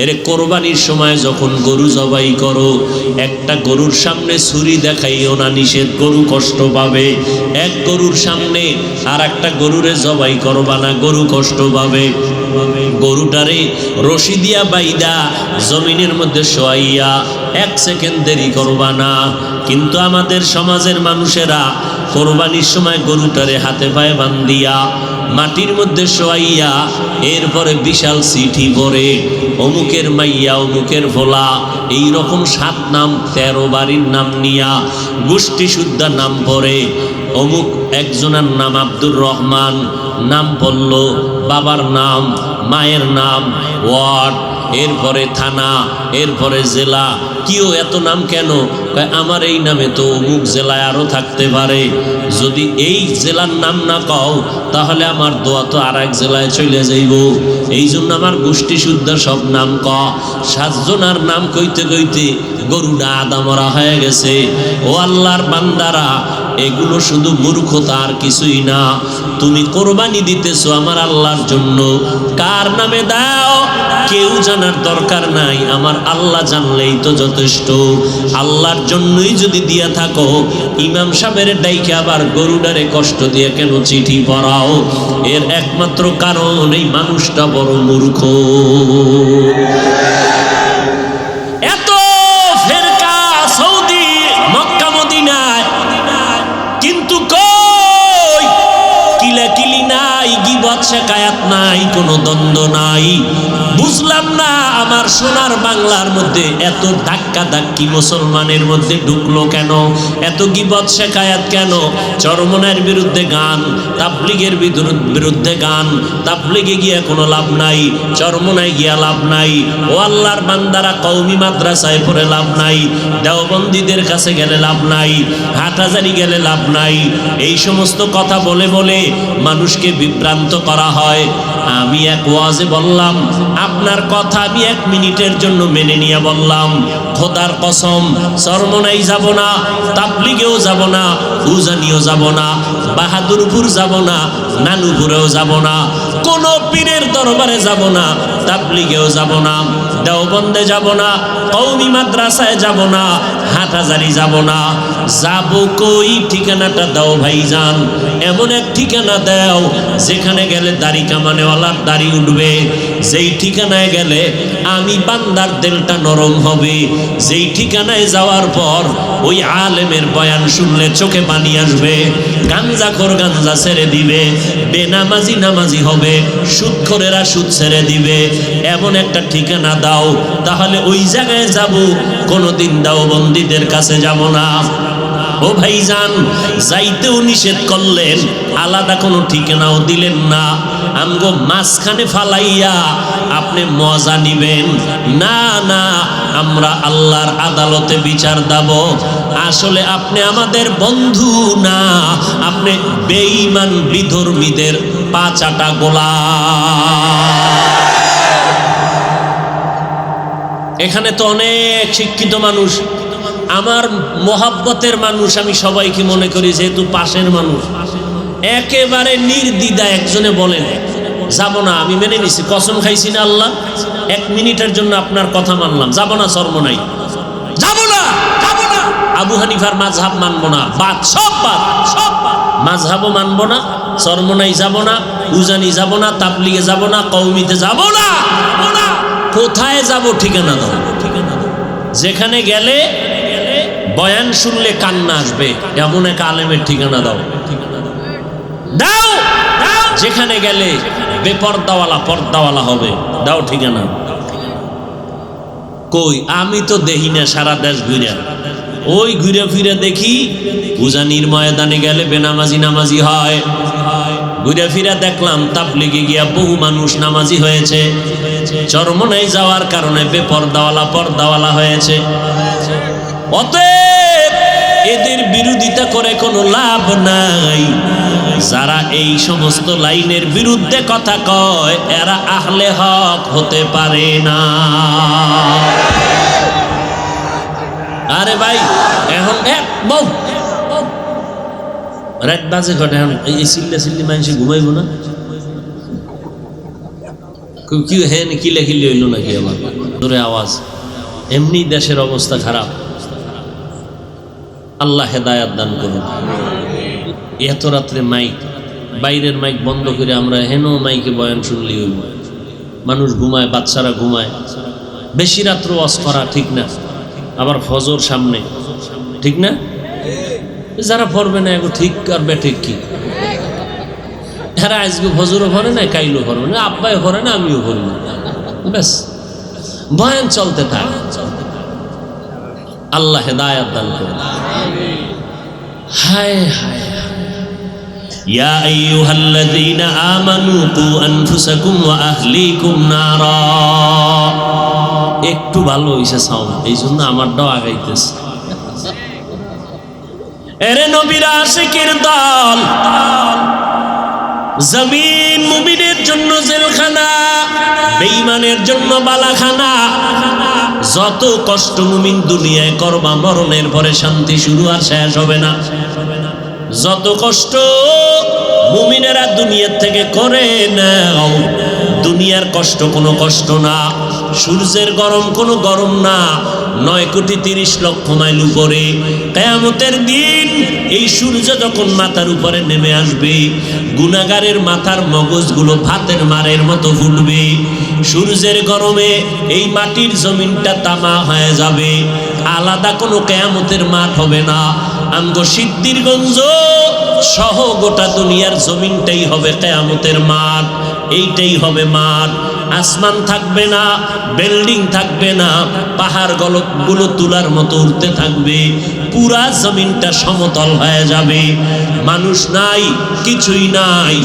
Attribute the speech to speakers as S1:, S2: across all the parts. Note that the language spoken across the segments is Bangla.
S1: এর কোরবানির সময় যখন গরু জবাই করো, একটা গরুর সামনে ছুরি দেখাইও না, নিষেধ, গরু কষ্ট পাবে। এক গরুর সামনে আর একটা গরুরে জবাই করবা না, গরু কষ্ট পাবে। গরুটারে রশি দিয়া বাইদা জমিনের মধ্যে শোয়াইয়া 1 সেকেন্ড দেরি করবা না। কিন্তু আমাদের সমাজের মানুষেরা কোরবানির সময় গরুটারে হাতে পায়ে বান্ধিয়া মাটির মধ্যে শোয়াইয়া এরপরে বিশাল চিঠি পড়ে, অমুকের মাইয়া, অমুকের ভোলা, এইরকম 7 নাম 13 বাড়ির নাম নিয়া গোষ্ঠী শুদ্ধা নাম পড়ে। অমুক একজনের নাম আব্দুর রহমান, নাম পড়ল, বাবার নাম, মায়ের নাম, ওয়ার্ড, এরপরে থানা, এরপরে জেলা। কিও এত নাম কেন? আমার এই নামে তো অমুক জেলায় আরও থাকতে পারে, যদি এই জেলার নাম না কও তাহলে আমার দোয়া তো আর এক জেলায় চলে যাইব। এই জন্য আমার গোষ্ঠী শুদ্ধ সব নাম ক। 7 জনার নাম কইতে কইতে গরুটা আদা মরা হয়ে গেছে। ও আল্লাহর বান্দারা, এগুলো শুধু মূর্খতা আর কিছুই না। তুমি কোরবানি দিতেছো আমার আল্লাহর জন্য, কার নামে দাও কেউ জানার দরকার নাই, আমার আল্লাহ জানলেই তো যথেষ্ট। আল্লাহর জন্যই যদি দিয়া থাকো, ইমাম সাহেবের ডাইকে আবার গরুডারে কষ্ট দিয়ে কেন চিঠি পড়াও? এর একমাত্র কারণ এই মানুষটা বড় মূর্খ। এত ফেরকা সৌদি, মক্কা, মদিনায়, কিন্তু কই কিলাকিলি নাই, গীবত শিকায়াত নাই, কোনো দ্বন্দ্ব নাই। বুঝলাম না আমার সোনার বাংলার মধ্যে এত ধাক্কা ধাক্কি মুসলমানের মধ্যে ঢুকলো কেন? এত গীবত শিকায়াত কেন? চরমনায়ের বিরুদ্ধে গান, তাবলীগের বিরুদ্ধে গান, তাবলীগে গিয়া কোনো লাভ নাই, চরমনায় গিয়া লাভ নাই। ও আল্লাহর বান্দারা, কওমি মাদ্রাসায় পড়ে লাভ নাই, দেওবন্দীদের কাছে গেলে লাভ নাই, হাটহাজারী গেলে লাভ নাই। এই সমস্ত কথা বলে বলে মানুষকে বিভ্রান্ত করা হয়। আমি এক ওয়াজে বললাম, আপনার কথা আমি 1 মিনিটের জন্য মেনে নিয়ে বললাম, খোদার কসম চরমনাই যাব না, তাবলীগেও যাব না, উজানিও যাব না, বাহাদুরপুর যাব না, নানুপুরেও যাব না, কোন পীরের দরবারে যাব না, তাবলীগেও যাব না, দেওবন্দে যাব না, কওমি মাদ্রাসায় যাব না, হাটহাজারী যাব না। যাব কই? ঠিকানাটা দাও ভাইজান, এমন এক ঠিকানা দাও যেখানে গেলে দাড়ি কামানেওয়ালার দাড়ি উঠবে, যেই ঠিকানায় গেলে আমি বান্দার দিলটা নরম হবে, যেই ঠিকানায় যাওয়ার পর ওই আলেমের বয়ান শুনলে চোখে পানি আসবে, গাঞ্জাখোর গাঞ্জা ছেড়ে দিবে, বেনামাজি নামাজি হবে, সুদখোরেরা সুদ ছেড়ে দিবে। এমন একটা ঠিকানা দাও, তাহলে ওই জায়গায় যাব, কোনোদিন দেওবন্দীদের কাছে যাব না। ও ভাইজান, যাইতেও নিষেধ করলেন, আলাদা কোনো ঠিকানাও দিলেন না। আমগো মাঝখানে ফালাইয়া আপনি মজা নিবেন না? না, আমরা আল্লাহর আদালতে বিচার দেব। আসলে আপনি আমাদের বন্ধু না, আপনি বেঈমান বিধর্মীদের পাচাটা গোলাম। এখানে তো অনেক শিক্ষিত মানুষ, আমার মোহাব্বতের মানুষ, আমি সবাইকে মনে করি, যেহেতু পাশের মানুষ, একেবারে নির্দ্বিধা একজনে বলেন যাব না, আমি মেনে নিছি, কসম খাইছি না আল্লাহ, 1 মিনিটের জন্য আপনার কথা মানলাম, যাব না চরমনাই, যাব না, যাব না। আবু হানিফার মাযহাব মানবো না, বাদ, সব বাদ, সব বাদ। মাযহাবও মানবো না, চরমনাই যাব না, উজানি যাব না, তাবলীগে যাব না, কওমিতে যাব না। কোথায় যাব? ঠিকানা দাও। যেখানে গেলে বয়ান শুনলে কান্না আসবে, এমন এক আলেমের ঠিকানা দাও, দাও। যেখানে গেলে বেপর্দাওয়ালা পর্দাওয়ালা হবে, দাও ঠিকানা। কই? আমি তো দেখি না, সারা দেশ ঘুরে, ওই ঘুরে ফিরে দেখি উজানির ময়দানে গেলে বেনামাজি নামাজি হয়, ঘুরে ফিরে দেখলাম তাবলীগে গিয়া বহু মানুষ নামাজি হয়েছে, চরমনায় যাওয়ার কারণে বেপর্দাওয়ালা পর্দাওয়ালা হয়েছে। অতএব এদের বিরোধিতা করে কোনো লাভ নাই। যারা এই সমস্ত লাইনের বিরুদ্ধে কথা কয়, এরা আহলে হক হতে পারে না। আরে ভাই, এখন এক বউ রাত বাজে ঘটে, এখন এই চিল্লা চিল্লি মানুষ ঘুমাইব না? কি হ্যাঁ কিলে কিলে হইল নাকি আবার জোরে আওয়াজ। এমনি দেশের অবস্থা খারাপ, আল্লাহ হেদায়াত দান করুন। এত রাত্রে মাইক, বাইরের মাইক বন্ধ করে আমরা হেন মাইকে বয়ান শুনলি হইব। মানুষ ঘুমায়, বাচ্চারা ঘুমায়, বেশি রাত্র ওয়াজ করা ঠিক না। আবার ফজর সামনে, ঠিক না? যারা পড়বে না এগো ঠিক আর বেঠিক কি, এরা আজকে ফজরও পড়ে না, কাইলও পড়বে না, আব্বাই পড়ে না, আমিও পড়ি না, ব্যাস বয়ান চলতে থাকে। আল্লাহ হেদায়াত দান করুন। হায় হায়, ইয়া আইয়ুহাল্লাযীনা আমানু কু আনফুসাকুম ওয়া আহলিকুম নারা। একটু ভালো হইছে সাউন্ড, এই জন্য আমারটাও আগাইতেছে। এরে নবীর আশিকের দল, জমিন মুমিনের জন্য জেলখানা, বেঈমানের জন্য বালাখানা। যত কষ্ট মুমিন দুনিয়ায় করবা, মরণের পরে শান্তি শুরু আর শেষ হবে না। যত কষ্ট মুমিনেরা দুনিয়ার থেকে করে নাও, দুনিয়ার কষ্ট কোনো কষ্ট না, সূর্যের গরম কোনো গরম না। 9,30,00,000 মাইল উপরে কিয়ামতের দিন এই সূর্য যখন মাথার উপরে নেমে আসবে, গুনাহগারের মাথার মগজগুলো ভাতের মারের মতো ফুটবে। সূর্যের গরমে এই মাটির জমিনটা তামা হয়ে যাবে, আলাদা কোনো কিয়ামতের মাঠ হবে না। আমগো সিদ্ধিরগঞ্জ সহ গোটা দুনিয়ার জমিনটাই হবে কিয়ামতের মাঠ। এইটাই হবে মাঠ। আসমান থাকবে না, বিল্ডিং থাকবে না, পাহাড় গুলো তুলার মতো উঠতে থাকবে, পুরা জমিনটা সমতল হয়ে যাবে। মানুষ নাই, কিছুই নাই।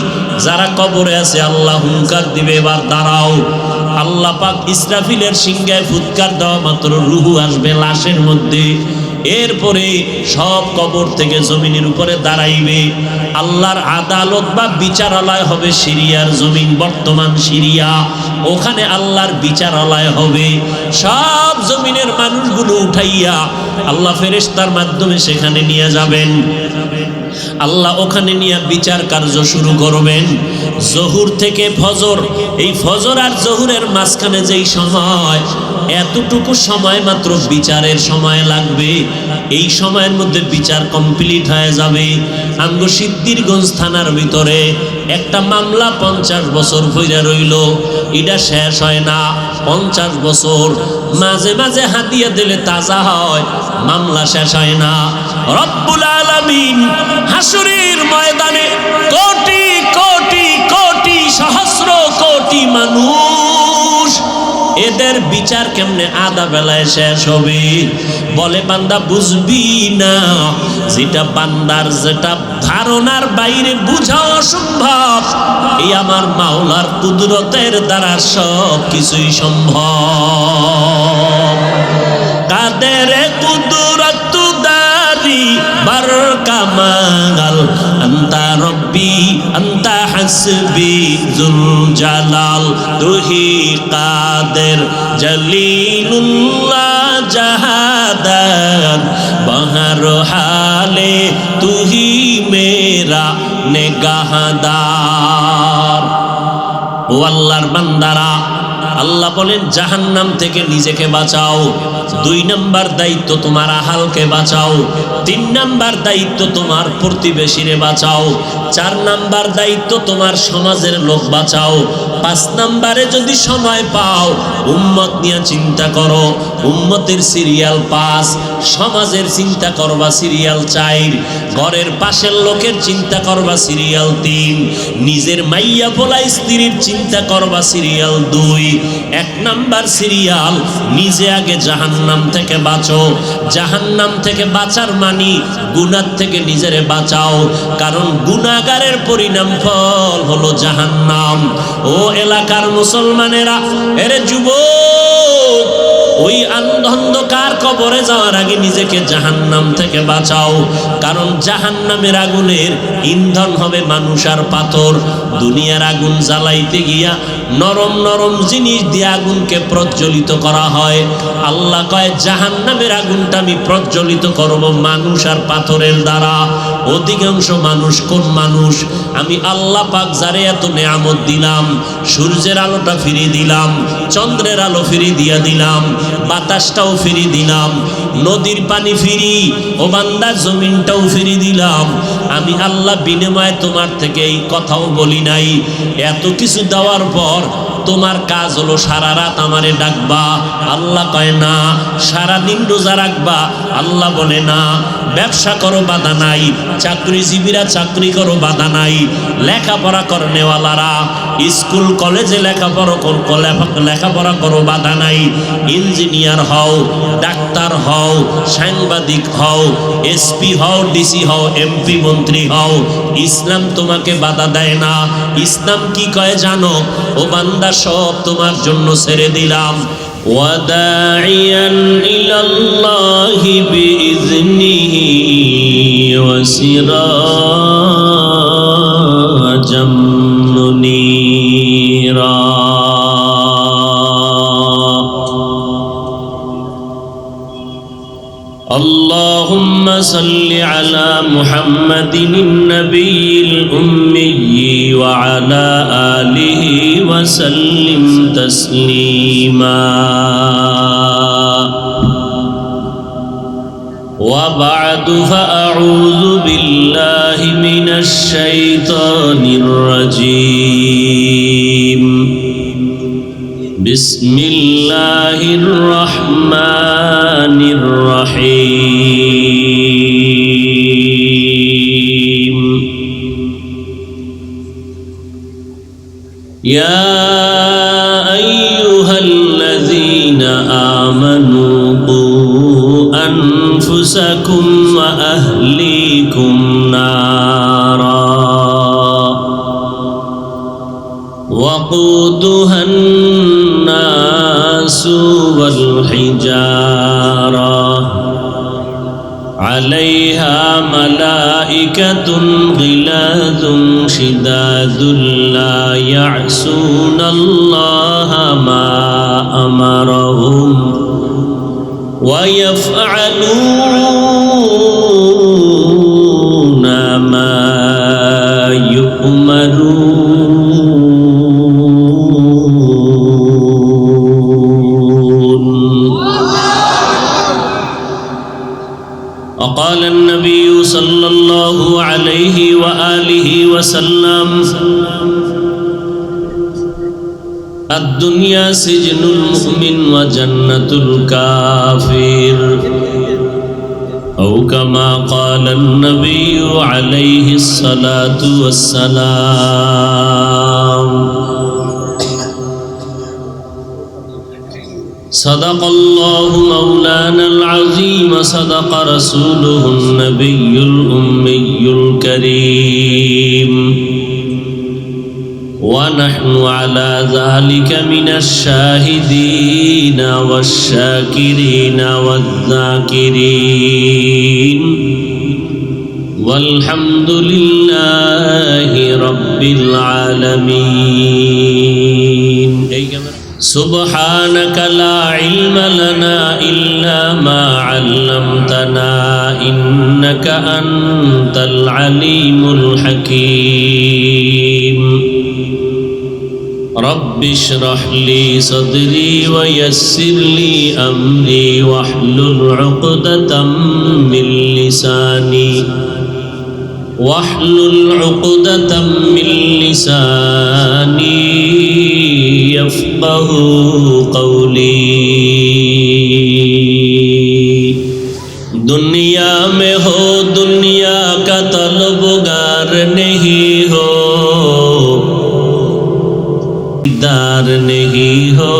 S1: যারা কবরে আছে আল্লাহ হুঙ্কার দিবে, এবার দাঁড়াও। আল্লাহ পাক ইসরাফিলের সিংহায় ফুৎকার দেওয়া মাত্র রুহু আসবে লাশের মধ্যে। এরপরে সব কবর থেকে জমিনের উপরে দাঁড়াইবে। আল্লাহর আদালত বা বিচারালয় হবে সিরিয়ার জমিন, বর্তমান সিরিয়া। ওখানে আল্লাহর বিচারালয় হবে। সব জমিনের মানুষগুলো উঠাইয়া আল্লাহ ফেরেশতার মাধ্যমে সেখানে নিয়ে যাবেন। আল্লাহ ওখানে নিয়ে বিচার কার্য শুরু করবেন। জহুর থেকে ফজর, এই ফজর আর জহুরের মাঝখানে যেই সময়, এতটুকু সময় মাত্র বিচারের সময় লাগবে। এই সময়ের মধ্যে বিচার কমপ্লিট হয়ে যাবে। আমগো সিদ্ধিরগঞ্জ থানার ভিতরে একটা মামলা 50 বছর হইয়া রইল, এটা শেষ হয় না। 50 বছর মাঝে মাঝে হাতিয়া দিলে তাজা হয়, মামলা শেষ হয় না। রব্বুল আলামিন হাসরের ময়দানে কোটি কোটি কোটি সহস্র কোটি মানুষ, এদের বিচার কেমনে আধা বেলায় শেষ হবে? বলে বান্দা বুঝবি না, যেটা বান্দার যেটা ধারণার বাইরে বুঝা অসম্ভব, এই আমার মাওলার কুদরতের দ্বারা সব কিছুই সম্ভব। কাদের কুদরত দারি বার কামাল, আন্তা রব্বি আন্তা হাসবি জুল জালাল, তুহি কাদের জলিলুল্লাহ জাহাদার, বহর হালে তুহি মেরা নেগাহদার। ও আল্লাহর বান্দারা, আল্লাহ বলেন জাহান্নাম থেকে নিজেকে বাঁচাও। 2 নাম্বার দায়িত্ব তোমার আহালকে বাঁচাও। 3 নাম্বার দায়িত্ব তোমার প্রতিবেশীরে বাঁচাও। 4 নাম্বার দায়িত্ব তোমার সমাজের লোক বাঁচাও। 5 নাম্বারে যদি সময় পাও উম্মত নিয়ে চিন্তা করো। উম্মতের সিরিয়াল 5, সমাজের চিন্তা করবা সিরিয়াল 4, ঘরের পাশের লোকের চিন্তা করবা সিরিয়াল 3, নিজের মাইয়া পোলা স্ত্রীর চিন্তা করবা সিরিয়াল 2। 1 নাম্বার সিরিয়াল, নিজে আগে জাহান্নাম থেকে বাঁচো। জাহান্নাম থেকে বাঁচার মানি গুনাহ থেকে নিজেরে বাঁচাও, কারণ গুনাহগারের পরিণাম ফল হলো জাহান্নাম। ও এলাকার মুসলমানেরা, এরে যুবক, ওই অন্ধকার কবরে যাওয়ার আগে নিজেকে জাহান্নাম থেকে বাঁচাও, কারণ জাহান্নামের আগুনের ইন্ধন হবে মানুষ আর পাথর। দুনিয়ার আগুন জ্বালাইতে গিয়া নরম নরম জিনিস দিয়ে আগুনকে প্রজ্বলিত করা হয়। আল্লাহ কয় জাহান্নামের আগুনটা আমি প্রজ্বলিত করব মানুষ আর পাথরের দ্বারা। অধিকাংশ মানুষ কোন মানুষ? আমি আল্লাহ পাক যারে এত নেয়ামত দিলাম, সূর্যের আলোটা ফিরিয়ে দিলাম, চন্দ্রের আলো ফিরিয়ে দিয়া দিলাম, বাতাসটাও ফিরিয়ে দিলাম, নদীর পানি ফিরি, ও বান্দা জমিনটাও ফিরিয়ে দিলাম। আমি আল্লাহ বিনিময়ে তোমার থেকে এই কথাও বলি নাই। এত কিছু দেওয়ার পর তোমার কাজ হলো সারা রাত আমারে ডাকবা। আল্লাহ কয় না। সারাদিন রোজা রাখবা। আল্লাহ বলে না। ব্যবসা করো, বাধা নাই। চাকরিজীবীরা চাকরি করো, বাধা নাই। লেখাপড়া করনেওয়ালারা স্কুল কলেজে লেখাপড়া করো, বাধা নাই। ইঞ্জিনিয়ার হও, ডাক্তার হও, সাংবাদিক হও, এসপি হও, ডিসি হও, এমপি মন্ত্রী হও, ইসলাম তোমাকে বাধা দেয় না। ইসলাম কি কয় জানো? ও বান্দা সব তোমার জন্য ছেড়ে দিলাম। ওয়াদাইয়ান ইলাল্লাহি বিইজনিহি ওয়া সিরাজাম মুনীরা। اللهم صل على محمد النبي الأمي وعلى آله وسلم تسليما. وبعد فأعوذ بالله من الشيطان الرجيم. بسم الله الرحمن الرحيم. يا أيها الذين آمنوا قوا أنفسكم وأهليكم نارا وقودها الناس والحجارة عليها ملائكة غلاظ شداد لا يعصون الله ما أمرهم ويفعلون ما يؤمرون. وقال النبي صلى الله عليه وآله وسلم: الدنيا سجن المؤمن وجنة الكافر، أو كما قال النبي عليه الصلاة والسلام. صدق الله مولانا العظيم، صدق رسوله النبي الأمي الكريم، ونحن على ذلك من الشاهدين والشاكرين والذاكرين، والحمد لله رب العالمين. سبحانك لا علم لنا إلا ما علمتنا إنك أنت العليم الحكيم. رب اشرح لي صدري ويسر لي أمري واحلل عقدة من لساني يفقه قولي. दुनिया में हो दुनिया का तलबगार नहीं हो, दार नहीं हो,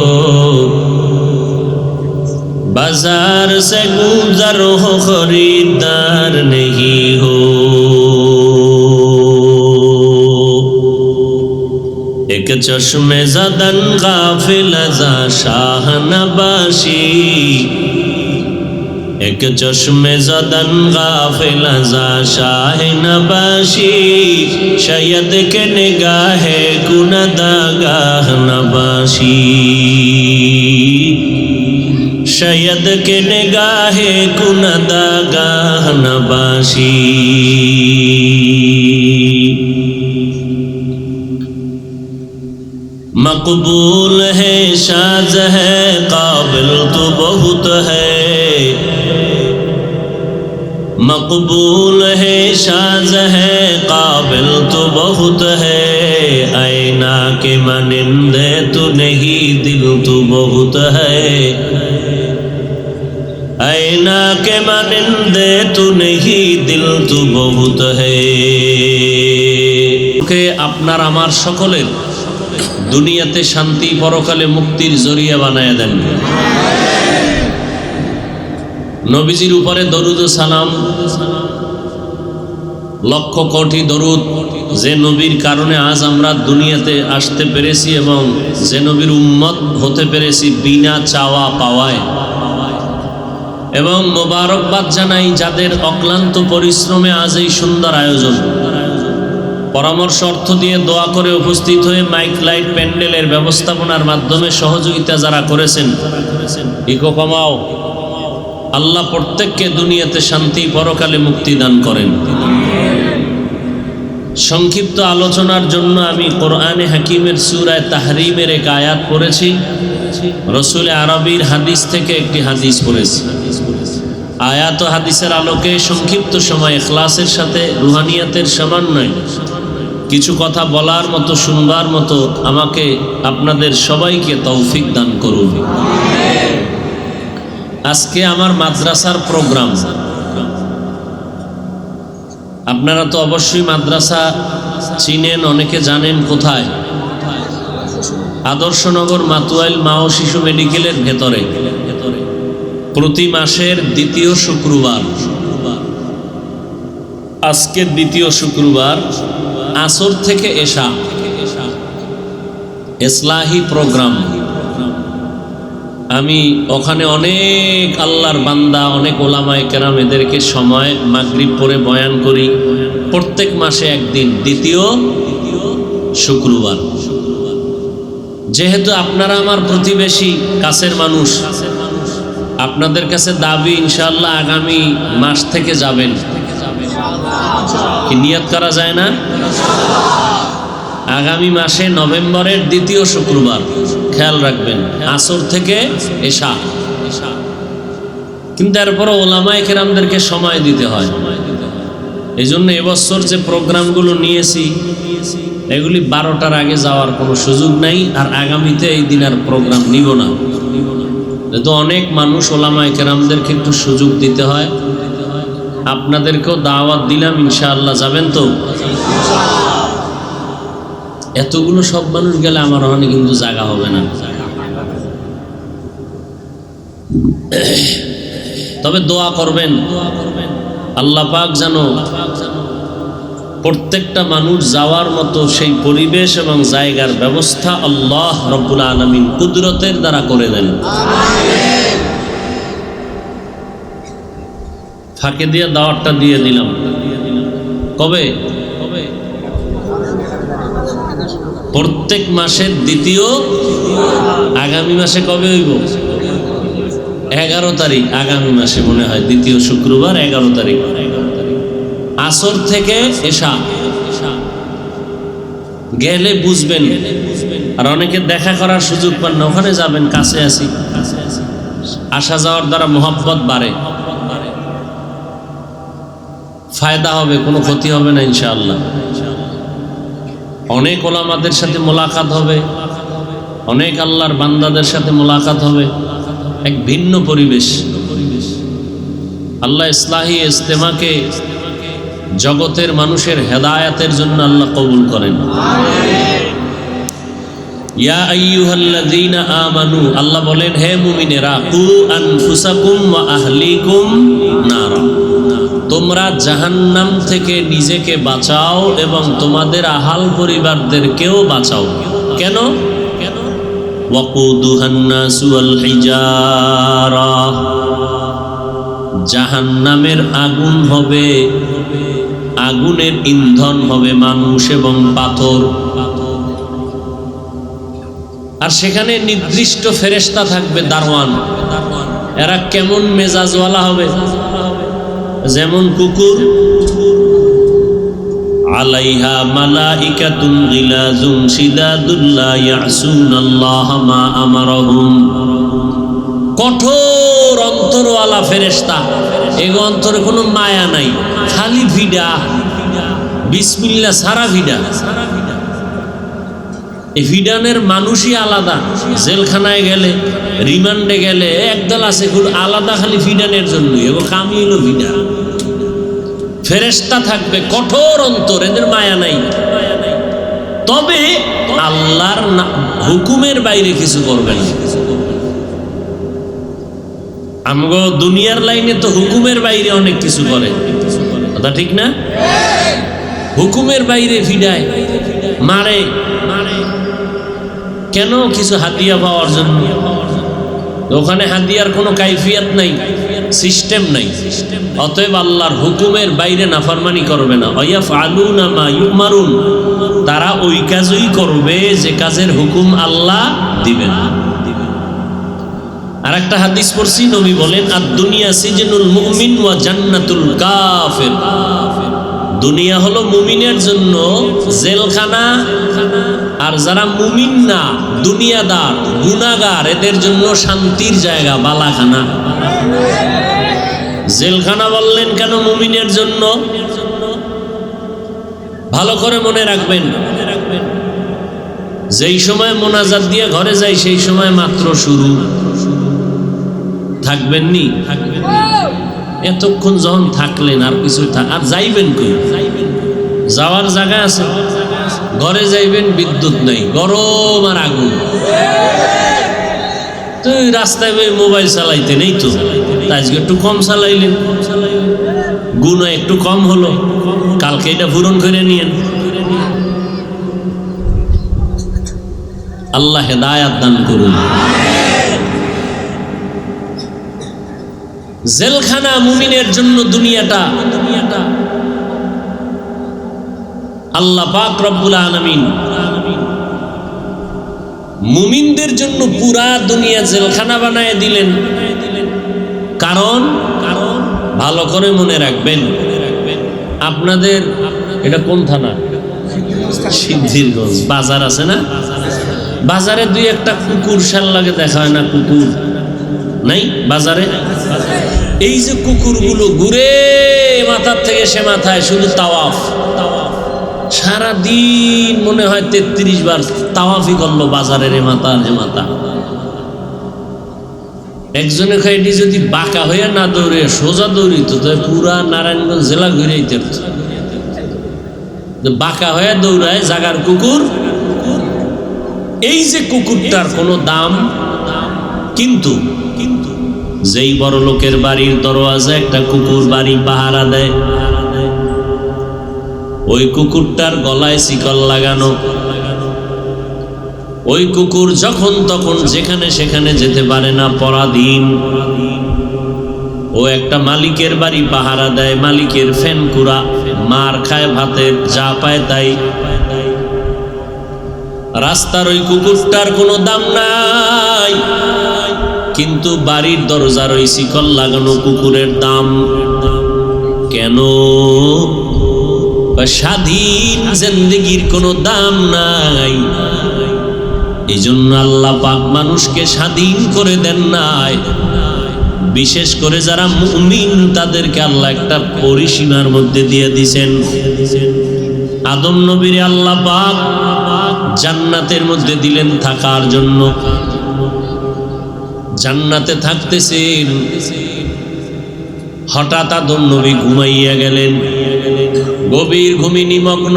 S1: बाजार से गुजर हो खरीदार नहीं हो. एक चश्मे ज़दन गाफिल ज़ा शाह नबाशी, এক চশমে জদন গাফিল আযা শাহ নবাশি শায়দ কে নিগাহে গুনাহগাহ নবাশি শায়দ কে নিগাহে গুনাহগাহ নবাশি मकबूल है शाज है काबिल तो बहुत है मकबूल है शाज है काबिल तो बहुत है आईना के मानिंदे तो नहीं दिल तो बहुत है आईना के मानिंदे तो नहीं दिल तो बहुत है के আপনার আমার সকলের দুনিয়াতে শান্তি পরকালে মুক্তির জরিয়া বানায় দেন। নবীজির উপরে দরুদ ও সালাম লক্ষ কোটি দরুদ, যে নবীর কারণে আজ আমরা দুনিয়াতে আসতে পেরেছি এবং যে নবীর উম্মত হতে পেরেছি বিনা চাওয়া পাওয়ায়, এবং মোবারকবাদ জানাই যাদের অক্লান্ত পরিশ্রমে আজ এই সুন্দর আয়োজন। পরামর্শ অর্থ দিয়ে দোয়া করে উপস্থিত হয়ে মাইক লাইট প্যান্ডেলের ব্যবস্থাপনার মাধ্যমে সহযোগিতা যারা করেছেন, ইকো কমাও, আল্লাহ প্রত্যেককে দুনিয়াতে শান্তি পরকালে মুক্তি দান করেন। সংক্ষিপ্ত আলোচনার জন্য আমি কোরআনে হাকিমের সূরা তাহরিমের এক আয়াত পড়েছি, রসুল আরবির হাদিস থেকে একটি হাদিস পড়েছি। আয়াত ও হাদিসের আলোকে সংক্ষিপ্ত সময় ইখলাসের সাথে রুহানিয়াতের সমন্বয় কিছু কথা বলার মতো, শুনবার মতো আমাকে আপনাদের সবাইকে তৌফিক দান করুন। আজকে আমার মাদ্রাসার প্রোগ্রাম। আপনারা তো অবশ্যই মাদ্রাসা চিনেন, অনেকে জানেন কোথায়, আদর্শনগর মাতুয়াইল মা ও শিশু মেডিকেলের ভেতরে প্রতি মাসের দ্বিতীয় শুক্রবার, আজকে দ্বিতীয় শুক্রবার আসর থেকে এশা ইসলাহি প্রোগ্রাম। আমি ওখানে অনেক আল্লাহর বান্দা, অনেক ওলামায়ে কেরাম, এদেরকে সময় মাগরিব পরে বয়ান করি প্রত্যেক মাসে একদিন, দ্বিতীয় শুক্রবার। যেহেতু আপনারা আমার প্রতিবেশী, কাছের মানুষ, আপনাদের কাছে দাবি ইনশাআল্লাহ আগামী মাস থেকে যাবেন, কি নিয়ত করা যায় না? আগামী মাসে নভেম্বরের দ্বিতীয় শুক্রবার, খেয়াল রাখবেন, আসর থেকে এশা। কিন্তু এরপরও ওলামায়ে কেরামদেরকে সময় দিতে হয়। এই জন্য এবছর যে প্রোগ্রামগুলো নিয়েছি এগুলি 12টার আগে যাওয়ার কোনো সুযোগ নাই, আর আগামীতে এই দিন আর প্রোগ্রাম নিব না। যেহেতু অনেক মানুষ, ওলামায়ে কেরামদেরকে একটু সুযোগ দিতে হয়। আপনাদেরকেও দাওয়াত দিলাম, ইনশাআল্লাহ যাবেন তো? এতগুলো সব মানুষ গেলে আমার ওখানে কিন্তু জায়গা হবে না। তবে দোয়া করবেন আল্লাহ পাক যেন প্রত্যেকটা মানুষ যাওয়ার মতো সেই পরিবেশ এবং জায়গার ব্যবস্থা আল্লাহ রব্বুল আলামিন কুদরতের দ্বারা করে দেন। ফাঁকে দিয়ে দাওয়াতটা দিয়ে দিলাম। কবে? প্রত্যেক মাসের দ্বিতীয়, আগামী মাসে কবে হইব? 11 তারিখ, আগামী মাসে মনে হয় দ্বিতীয় শুক্রবার 11 তারিখ, আসর থেকে এশা। গেলে বুঝবেন। আর অনেকে দেখা করার সুযোগ পান না, ওখানে যাবেন, কাছে আসি, আসা যাওয়ার দ্বারা মোহাব্বত বাড়ে, ফায়দা হবে, কোনো ক্ষতি হবে না ইনশাআল্লাহ। অনেক ওলামাদের সাথে মোলাকাত হবে, অনেক আল্লাহর বান্দাদের সাথে মোলাকাত হবে, এক ভিন্ন পরিবেশ। আল্লাহ ইসলাহি ইজতেমাকে জগতের মানুষের হেদায়াতের জন্য আল্লাহ কবুল করেন। ইয়া আইয়ুহাল্লাযীনা আমানু, আল্লাহ বলেন হে মুমিনেরা, কু আনফুসাকুম ওয়া আহলিকুম নারা, তোমরা জাহান্নাম থেকে নিজেকে বাঁচাও এবং তোমাদের আহাল পরিবারদেরকেও বাঁচাও। কেন? ওয়াকুদুহান নাসু ওয়াল হিজারা, জাহান্নামের আগুন হবে, আগুনের ইন্ধন হবে মানুষ এবং পাথর। আর সেখানে নির্দিষ্ট ফেরেশতা থাকবে, দারওয়ান। এরা কেমন মেজাজওয়ালা হবে? যেমন কুকুর। আলাইহা মালাইকাতুন গিলাজুন শিদাদুন লা ইয়াসুনাল্লাহা মা আমারহুম। কঠোর অন্তরওয়ালা ফেরেশতা। এই অন্তরে কোনো মায়া নাই, খালি ভিডা, বিসমিল্লাহ সারা ভিডা। এই ভিডানের মানুষই আলাদা। জেলখানায় গেলে, রিমান্ডে গেলে একদল আছে আলাদা খালি ভিডানের জন্য, এগো কামি হলো ভিডা। ফেরেশতা থাকবে কঠোর অন্তর, এদের মায়া নাই। তবে আল্লাহর হুকুমের বাইরে কিছু করবে না। আমগো দুনিয়ার লাইনে তো হুকুমের বাইরে অনেক কিছু করে, কথা ঠিক না? হুকুমের বাইরে ভিড়ায়, মারে। কেন? কিছু হাদিয়া পাওয়ার জন্য। ওখানে হাদিয়ার কোনো কাইফিয়াত নাই, সিস্টেম নাই। অতএব আল্লাহর হুকুমের বাইরে নাফরমানি করবে না। ওয়ায়াফআলুনা মা ইউমারুন, তারা ওই কাজই করবে যে কাজের হুকুম আল্লাহ দিবেন। আর একটা হাদিস পড়ছি, নবী বলেন আদ-দুনিয়া সিজনুল মুমিন ওয়া জান্নাতুল কাফির। দুনিয়া হলো মুমিনের জন্য জেলখানা, আর যারা মুমিন না, দুনিয়াদার, গুনাহগার, এদের জন্য শান্তির জায়গা, বালাখানা। জেলখানা বললেন কেন? মুমিনের জন্য। ভালো করে মনে রাখবেন, যেই সময় মোনাজাত দিয়ে ঘরে যাই সেই সময় মাত্র শুরু। থাকবেননি? এতক্ষণ যখন থাকলেন আর কিছু আর যাইবেন কই? যাওয়ার জায়গা আছে? ঘরে যাইবেন, বিদ্যুৎ নাই, গরম আর আগুন। তো রাস্তায় মোবাইল চালাইতে নেই তো, আজকে একটু কম চালাইলেন, গুণ একটু কম হলো, কালকে এটা পূরণ করে নিয়েন। আল্লাহ হেদায়াত দান করুন। জেলখানা মুমিনের জন্য দুনিয়াটা। আল্লাহ পাক রব্বুল আলামিন মুমিনদের জন্য পুরা দুনিয়া জেলখানা বানায় দিলেন। কারণ ভালো করে মনে রাখবেন, আপনাদের এটা কোন থানা? সিদ্ধিরগঞ্জ। বাজার আছে না? বাজারে দুই একটা কুকুর শাল লাগে, দেখা হয় না? কুকুর নাই বাজারে? এই যে কুকুরগুলো ঘুরে মাথার থেকে সে মাথায় শুধু তাওয়াফ, সারাদিন মনে হয় 33 বার তাওয়াফই করলো বাজারের এ মাথা আর যে মাথা। একজনে খাইটি যদি বাঁকা হয়ে না দৌড়ে সোজা দৌড়িত তো পুরা নারায়ণগঞ্জ জেলা ঘুরাইতে। বাঁকা হয়ে দৌড়ায় জাগার কুকুর। এই যে কুকুরটার কোনো দাম, কিন্তু যেই বড় লোকের বাড়ির দরওয়াজা একটা কুকুর বাড়ি পাহারা দেয়, ওই কুকুরটার গলায় শিকল লাগানো। ওই কুকুর যখন তখন যেখানে সেখানে যেতে পারে না, পরাধীন। ও একটা মালিকের বাড়ি পাহারা দেয়, মালিকের ফ্যান কুড়া, মার খায় ভাতের, যা পায় তাই। রাস্তার ওই কুকুরটার কোনো দাম নাই, কিন্তু বাড়ির দরজার ওই শিকল লাগানো কুকুরের দাম। কেন? স্বাধীন জিন্দেগির কোনো দাম নাই। এই জন্য আল্লাহ পাক মানুষকে স্বাধীন করে দেন নাই। বিশেষ করে যারা মুমিন তাদেরকে আল্লাহ একটা পরিসীমার মধ্যে দিয়ে দিয়েছেন। আদম নবীরে আল্লাহ পাক জান্নাতের মধ্যে দিলেন থাকার জন্য। জান্নাতে থাকতেছেন, হঠাৎ আদম নবী ঘুমাইয়া গেলেন। গভীর ঘুমে নিমগ্ন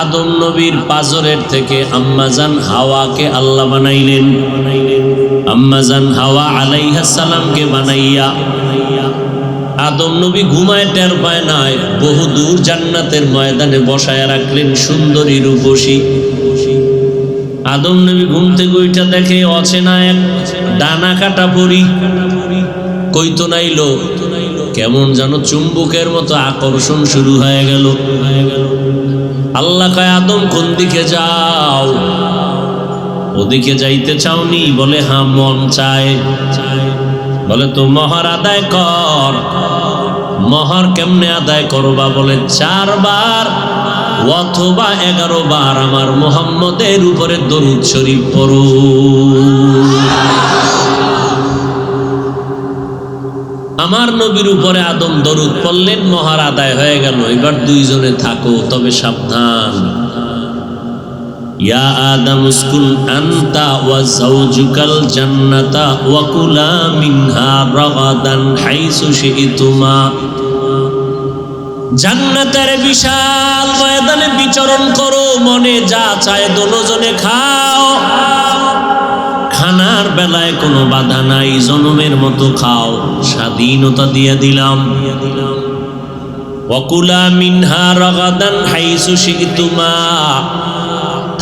S1: আদম নবীর পাজরের থেকে আম্মাজান হাওয়াকে আল্লাহ বানাইলেন। আম্মাজান হাওয়া আলাইহিস সালামকে বানাইয়া আদম নবী ঘুমায়, টের পায় নাই, বহু দূর জান্নাতের ময়দানে বসায় রাখলেন সুন্দরী রূপসী। আদম নবী ঘুম থেকে উঠা দেখে অচেনা এক ডানা কাটা পরি। কইতো নাইলো কেমন যেন চুম্বকের মতো আকর্ষণ শুরু হয়ে গেল। আল্লাহ কয় আদম কোন দিকে যাও? ওদিকে যাইতে চাওনি? বলে হ্যাঁ মন চায়। বলে তো মোহর আদায় কর। মোহর কেমনে আদায় করবা? বলে 4 বার অথবা 11 বার আমার মুহাম্মদের উপরে দরুদ শরীফ পড়ো। আমার নবীর উপরে আদম দরুদ পড়লেন, মোহর আদায় হয়ে গেল। এবার দুইজনে থাকো, তবে সাবধান। ইয়া আদম উসকুন আনতা ওয়া যাওজুকাল জান্নাতা ওয়া কুলা মিনহা রাগাদান হাইসু শিইতুমা। জান্নাতের বিশাল ময়দানে বিচরণ করো, মনে যা চায় দুজনে খাও। খানার বেলায় কোনো বাধা নাই, জনমের মতো খাও, স্বাধীনতা দিয়ে দিলাম। ওয়া কুলা মিনহা রাগাদান হাইসু শিইতুমা।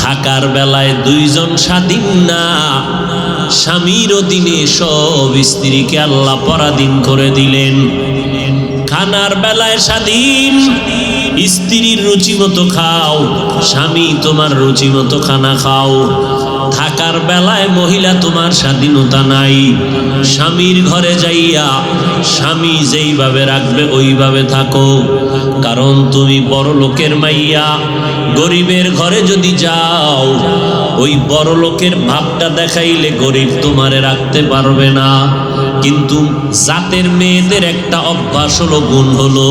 S1: থাকার বেলায় দুইজন স্বাধীন না, স্বামীর অধীনে সব স্ত্রীকে আল্লাহ পরাধীন করে দিলেন। খানার বেলায় স্বাধীন, স্ত্রীর রুচি মতো খাও, স্বামী তোমার রুচি মতো খানা খাও। থাকার বেলায় মহিলা তোমার স্বাধীনতা নাই, স্বামীর ঘরে যাইয়া স্বামী যেইভাবে রাখবে ওইভাবে থাকো। কারণ তুমি বড় লোকের মাইয়া, গরিবের ঘরে যদি যাও, ওই বড় লোকের ভাবটা দেখাইলে গরিব তোমারে রাখতে পারবে না। কিন্তু জাতের মেয়েদের একটা অভ্যাস হলো, গুণ হলো,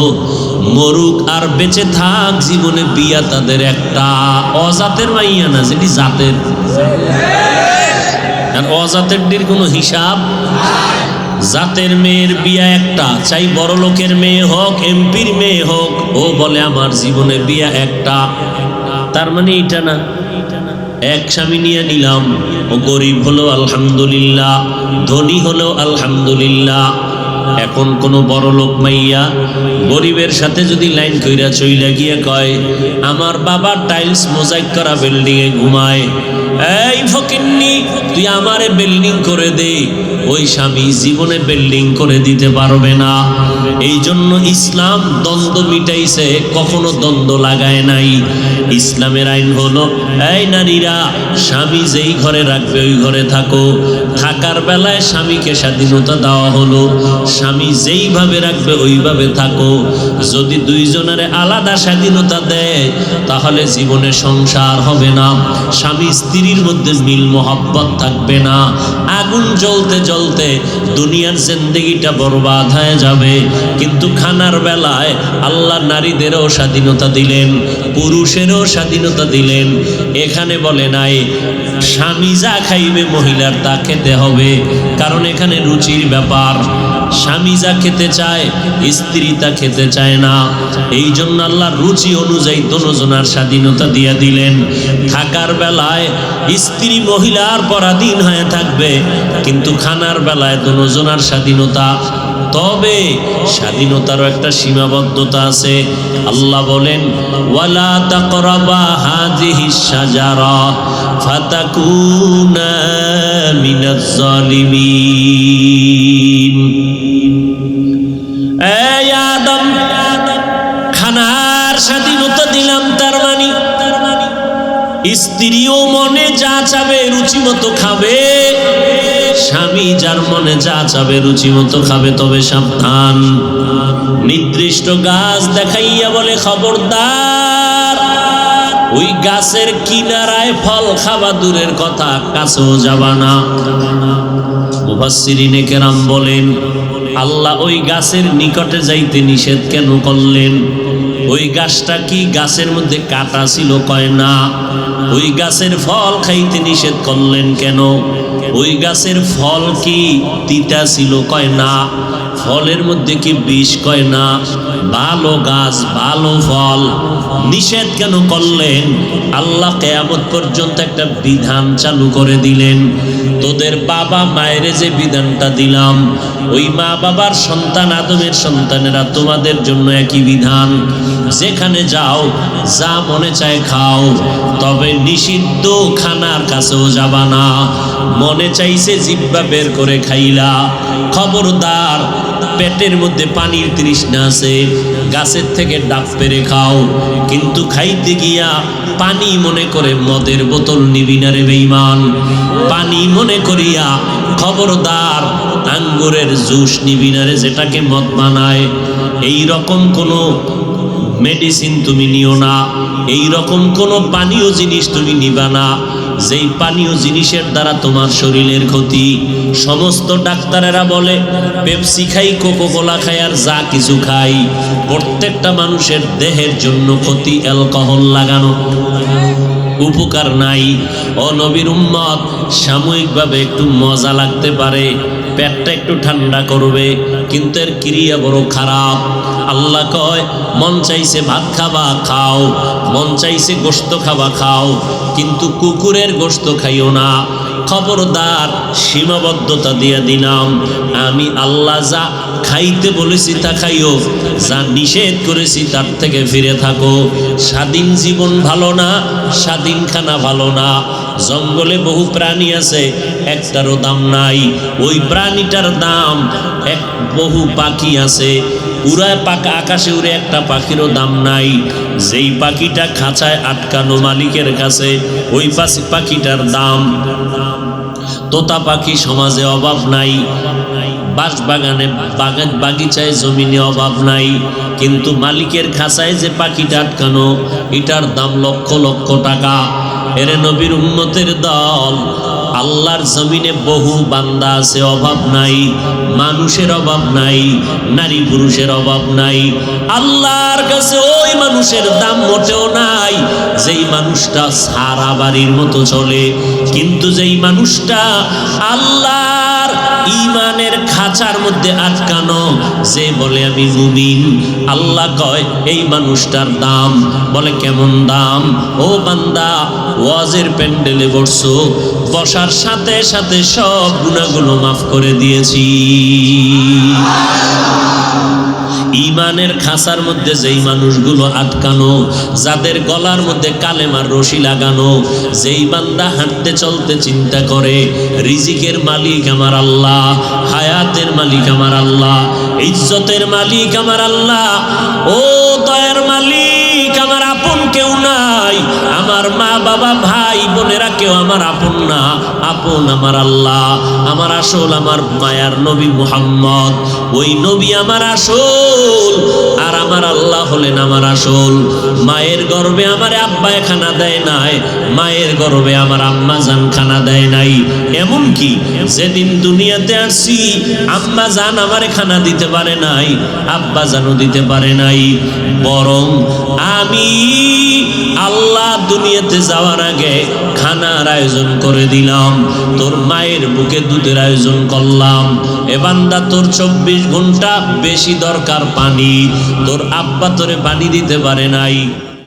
S1: মরুক আর বেঁচে থাক জীবনে বিয়া তাদের একটা। অজাতের মাইয়া না, যেটি জাতের। আর অজাতের কোনো হিসাব। জাতের মেয়ের বিয়া একটা, চাই বড় লোকের মেয়ে হোক, এমপির মেয়ে হোক, ও বলে আমার জীবনে বিয়া একটা। তার মানে এটা না এক স্বামী নিয়ে নিলাম, ও গরিব হলো আলহামদুলিল্লাহ, ধনী হলো আলহামদুলিল্লাহ। এখন কোন বড় লোক মাইয়া গরিবের সাথে যদি লাইন কইরা চইলা গিয়ে কয় আমার বাবা টাইলস মোজাইক করা বিল্ডিং এ ঘুমায়, এই ফকিন্নি তুই আমারে বিল্ডিং করে দে, ওই স্বামী জীবনে বিল্ডিং করে দিতে পারবে না। এই জন্য ইসলাম দ্বন্দ্ব মিটাইছে, কখনো দ্বন্দ্ব লাগায় নাই। ইসলামের আইন হলো, এই নারীরা স্বামী যেই ঘরে রাখবে ওই ঘরে থাকো। থাকার বেলায় স্বামীকে স্বাধীনতা দেওয়া হলো, স্বামী যেইভাবে রাখবে ওইভাবে থাকো। যদি দুইজনের আলাদা স্বাধীনতা দেয় তাহলে জীবনে সংসার হবে না, স্বামী স্ত্রীর মধ্যে মিল মোহাব্বত থাকবে না। আগুন জ্বলতে জ্বলতে দুনিয়ার জিন্দেগিটা বরবাদ হয়ে যাবে। কিন্তু খানার বেলায় আল্লাহ নারীদেরও স্বাধীনতা দিলেন, পুরুষেরও স্বাধীনতা দিলেন। এখানে বলে নাই স্বামী যা খাইবে মহিলার তা খেতে হবে, কারণ এখানে রুচির ব্যাপার। স্বামী যা খেতে চায় স্ত্রী তা খেতে চায় না। এই জন্য আল্লাহ রুচি অনুযায়ী দুজনার স্বাধীনতা দিয়ে দিলেন। থাকার বেলায় স্ত্রী মহিলার পরাধীন হয়ে থাকবে, কিন্তু খানার বেলায় দুজনার স্বাধীনতা। তবে স্বাধীনতারও একটা সীমাবদ্ধতা আছে। আল্লাহ বলেন ওয়ালা তাকরাবা হাযিহিশ শাজারা ফাতাকুনা মিনাজ জালিমিন। এই আদম, খানার স্বাধীনতা দিলাম, তার মানে স্ত্রীও মনে যা চাবে রুচি মতো খাবে, স্বামী যার মনে যা চাবে রুচি মতো খাবে। তবে সাবধান, নির্দিষ্ট গাছ দেখাইয়া বলে খবরদার, ওই গাছের কিনারায় ফল খাওয়া দূরের কথা, কাছেও যাবা না। মুফাসসিরিনে কেরাম বলেন আল্লাহ ওই গাছের নিকটে যাইতে নিষেধ কেন করলেন? ওই গাছটা কি গাছের মধ্যে কাটা ছিল? কয় না। ওই গাছের ফল খাইতে নিষেধ করলেন কেন? ওই গাছের ফল কি তিতা ছিল? কয় না। ফলের মধ্যে কি বিষ? কয় না। ভালো গাছ ভালো ফল নিষেধ কেন করলেন? আল্লাহ কিয়ামত পর্যন্ত একটা বিধান চালু করে দিলেন। তোদের বাবা মায়ের যে বিধানটা দিলাম, ওই মা বাবার সন্তান আদমের সন্তানেরা তোমাদের জন্য একই বিধান। যেখানে যাও যা মনে চায় খাও, তবে নিষিদ্ধ খানার কাছেও যাবা না। মনে চাইছে জিহ্বা বের করে খাইলা, খবরদার। পেটের মধ্যে পানির তৃষ্ণা আছে, গাছের থেকে ডাব পেরে খাও, কিন্তু খাইতে গিয়া পানি মনে করে মদের বোতল নিবি না রে বেঈমান। পানি মনে করিয়া খবরদার আঙ্গুরের জুস নিবি না রে, যেটাকে মদ বানায়। এই রকম কোনো মেডিসিন তুমি নিও না, এই রকম কোনো পানীয় জিনিস তুমি নিবা না, যেই পানীয় জিনিসের দ্বারা তোমার শরীরের ক্ষতি। সমস্ত ডাক্তারেরা বলে পেপসি খাই, কোকোকোলা খাই, আর যা কিছু খাই, প্রত্যেকটা মানুষের দেহের জন্য ক্ষতি। অ্যালকোহল লাগানো উপকার নাই। ও নবীর উম্মত, সাময়িকভাবে একটু মজা লাগতে পারে, পেটটা একটু ঠান্ডা করবে, কিন্তু এর ক্রিয়া বড় খারাপ। আল্লাহ কয়, মন চাইছে ভাত খাবা খাও, মন চাইছে গোশত খাবা খাও, কিন্তু কুকুরের গোশত খাইও না। খবরদার, সীমাবদ্ধতা দিয়ে দিলাম। আমি আল্লাহ যা খাইতে বলেছি তা খাইও, যা নিষেধ করেছি তার থেকে ফিরে থাকো। স্বাধীন জীবন ভালো না, স্বাধীন খানা ভালো না। জঙ্গলে বহু প্রাণী আছে, একটারও দাম নাই, ওই প্রাণীটার দাম এক। বহু পাখি আছে, উড়ায় পাকা আকাশে উড়ে, একটা পাখিরও দাম নাই। যেই পাখিটা খাঁচায় আটকানো মালিকের কাছে, ওই পাখিটার দাম। তোতা পাখি সমাজে অভাব নাই, বাগানে বাগিচায় জমিনে অভাব নাই, কিন্তু মালিকের খাঁচায় যে পাখিটা আটকানো, এটার দাম লক্ষ লক্ষ টাকা। এরে নবীর উম্মতের দল, আল্লাহর জমিনে বহু বান্দা আছে, অভাব নাই, মানুষের অভাব নাই, নারী পুরুষের অভাব নাই। আল্লাহর কাছে ওই মানুষের দাম মোটেও নাই যেই মানুষটা সারা বাড়ির মতো চলে, কিন্তু যেই মানুষটা আল্লাহর ঈমানের খাঁচার মধ্যে আটকানো, যে বলে আমি মুমিন, আল্লাহ কয় এই মানুষটার দাম। বলে কেমন দাম? ও বান্দা, ওয়াজের প্যান্ডেলে বসছো, বসার সাথে সাথে সব গুনাহগুলো মাফ করে দিয়েছি। ঈমানের খাঁচার মধ্যে যেই মানুষগুলো আটকানো, যাদের গলার মধ্যে কালেমার রশি লাগানো, যেই বান্দা হাঁটতে চলতে চিন্তা করে রিজিকের মালিক আমার আল্লাহ, হায়াতের মালিক আমার আল্লাহ, ইজ্জতের মালিক আমার আল্লাহ, ও দয়ার মালিক আমার আপন কেউ নাই, আমার মা বাবা ভাই বোনেরা কেউ আমার আপন না, আপন আমার আল্লাহ, আমার আসল আমার মায়ার নবী মুহাম্মদ। ওই নবী আমার আসল, আর আমার আল্লাহ হলেন আমার আসল। মায়ের গর্ভে আমার আব্বা খানা দেয় নাই, মায়ের গর্ভে আমার আম্মা জান খানা দেয় নাই। এমনকি যেদিন দুনিয়াতে আসছি, আম্মা জান আমারে খানা দিতে পারে নাই, আব্বা জানও দিতে পারে নাই। বরং আমি আল্লাহ দুনিয়াতে যাওয়ার আগে খানার আয়োজন করে দিলাম, তোর মায়ের বুকে দুধের আয়োজন করলাম। এ বান্দা, তোর 24 ঘন্টা বেশি দরকার পানি, তোর আব্বা তোরে পানি দিতে পারে নাই।